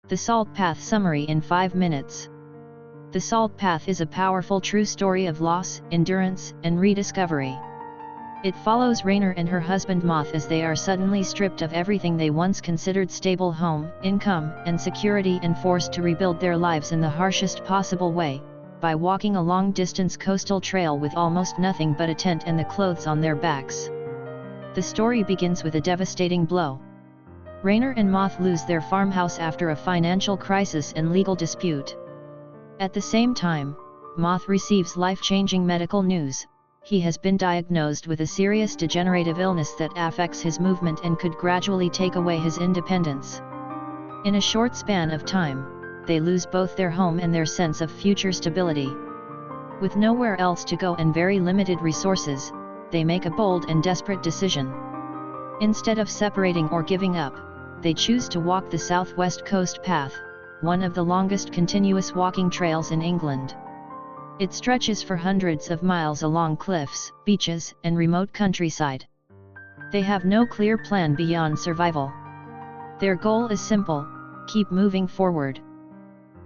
The Salt Path Summary in 5 minutes. The Salt Path is a powerful true story of loss, endurance, and rediscovery. It follows Rainer and her husband Moth as they are suddenly stripped of everything they once considered stable: home, income, and security, and forced to rebuild their lives in the harshest possible way, by walking a long-distance coastal trail with almost nothing but a tent and the clothes on their backs. The story begins with a devastating blow. Rainer and Moth lose their farmhouse after a financial crisis and legal dispute. At the same time, Moth receives life-changing medical news. He has been diagnosed with a serious degenerative illness that affects his movement and could gradually take away his independence. In a short span of time, they lose both their home and their sense of future stability. With nowhere else to go and very limited resources, they make a bold and desperate decision. Instead of separating or giving up, they choose to walk the Southwest Coast Path, one of the longest continuous walking trails in England. It stretches for hundreds of miles along cliffs, beaches, and remote countryside. They have no clear plan beyond survival. Their goal is simple: keep moving forward.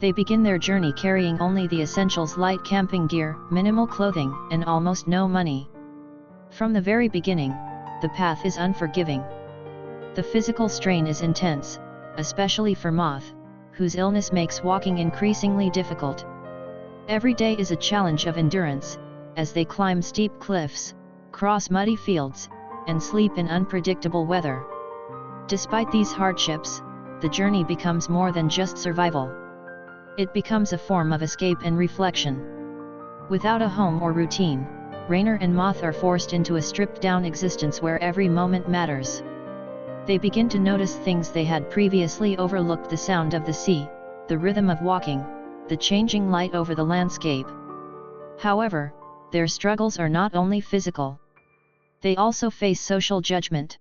They begin their journey carrying only the essentials: light camping gear, minimal clothing, and almost no money. From the very beginning, the path is unforgiving. The physical strain is intense, especially for Moth, whose illness makes walking increasingly difficult. Every day is a challenge of endurance, as they climb steep cliffs, cross muddy fields, and sleep in unpredictable weather. Despite these hardships, the journey becomes more than just survival. It becomes a form of escape and reflection. Without a home or routine, Rainer and Moth are forced into a stripped-down existence where every moment matters. They begin to notice things they had previously overlooked: the sound of the sea, the rhythm of walking, the changing light over the landscape. However, their struggles are not only physical. They also face social judgment.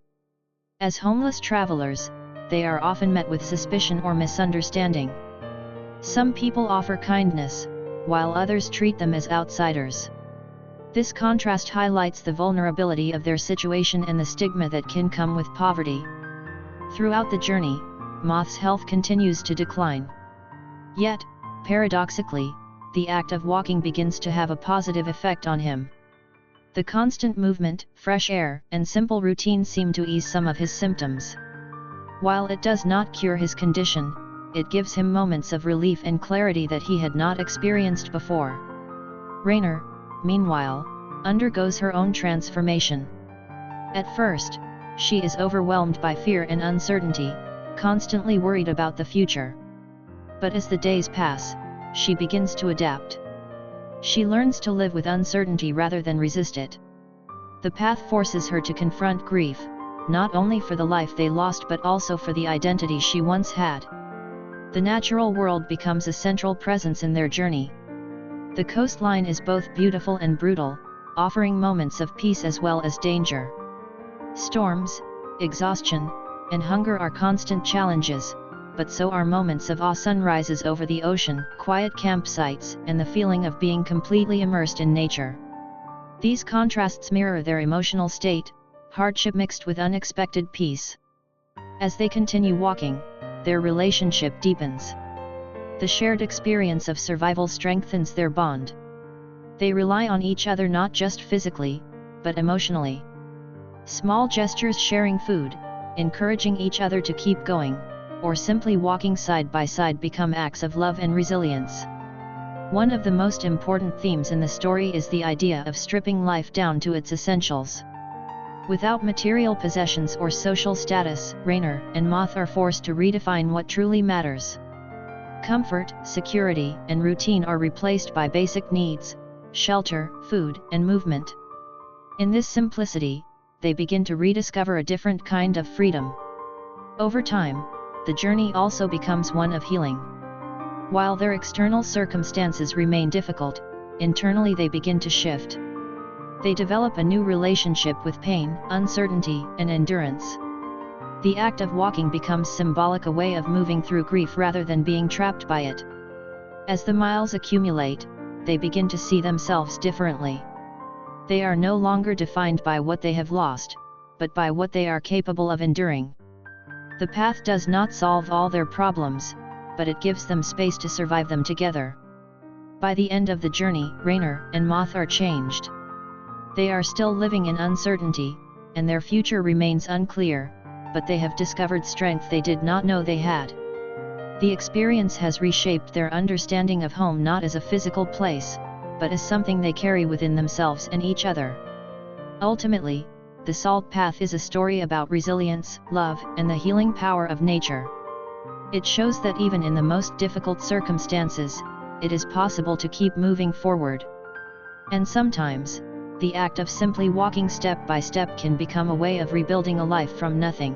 As homeless travelers, they are often met with suspicion or misunderstanding. Some people offer kindness, while others treat them as outsiders. This contrast highlights the vulnerability of their situation and the stigma that can come with poverty. Throughout the journey, Moth's health continues to decline. Yet, paradoxically, the act of walking begins to have a positive effect on him. The constant movement, fresh air, and simple routine seem to ease some of his symptoms. While it does not cure his condition, it gives him moments of relief and clarity that he had not experienced before. Rainer, meanwhile, undergoes her own transformation. At first, she is overwhelmed by fear and uncertainty, constantly worried about the future. But as the days pass, she begins to adapt. She learns to live with uncertainty rather than resist it. The path forces her to confront grief, not only for the life they lost but also for the identity she once had. The natural world becomes a central presence in their journey. The coastline is both beautiful and brutal, offering moments of peace as well as danger. Storms, exhaustion, and hunger are constant challenges, but so are moments of awe: sunrises over the ocean, quiet campsites, and the feeling of being completely immersed in nature. These contrasts mirror their emotional state: hardship mixed with unexpected peace. As they continue walking, their relationship deepens. The shared experience of survival strengthens their bond. They rely on each other not just physically, but emotionally. Small gestures, sharing food, encouraging each other to keep going, or simply walking side by side become acts of love and resilience. One of the most important themes in the story is the idea of stripping life down to its essentials. Without material possessions or social status, Rainer and Moth are forced to redefine what truly matters. Comfort, security, and routine are replaced by basic needs: shelter, food, and movement. In this simplicity, they begin to rediscover a different kind of freedom. Over time, the journey also becomes one of healing. While their external circumstances remain difficult, internally they begin to shift. They develop a new relationship with pain, uncertainty, and endurance. The act of walking becomes symbolic, a way of moving through grief rather than being trapped by it. As the miles accumulate, they begin to see themselves differently. They are no longer defined by what they have lost, but by what they are capable of enduring. The path does not solve all their problems, but it gives them space to survive them together. By the end of the journey, Rainer and Moth are changed. They are still living in uncertainty, and their future remains unclear, but they have discovered strength they did not know they had. The experience has reshaped their understanding of home not as a physical place, but as something they carry within themselves and each other. Ultimately, The Salt Path is a story about resilience, love, and the healing power of nature. It shows that even in the most difficult circumstances, it is possible to keep moving forward. And sometimes, the act of simply walking step by step can become a way of rebuilding a life from nothing.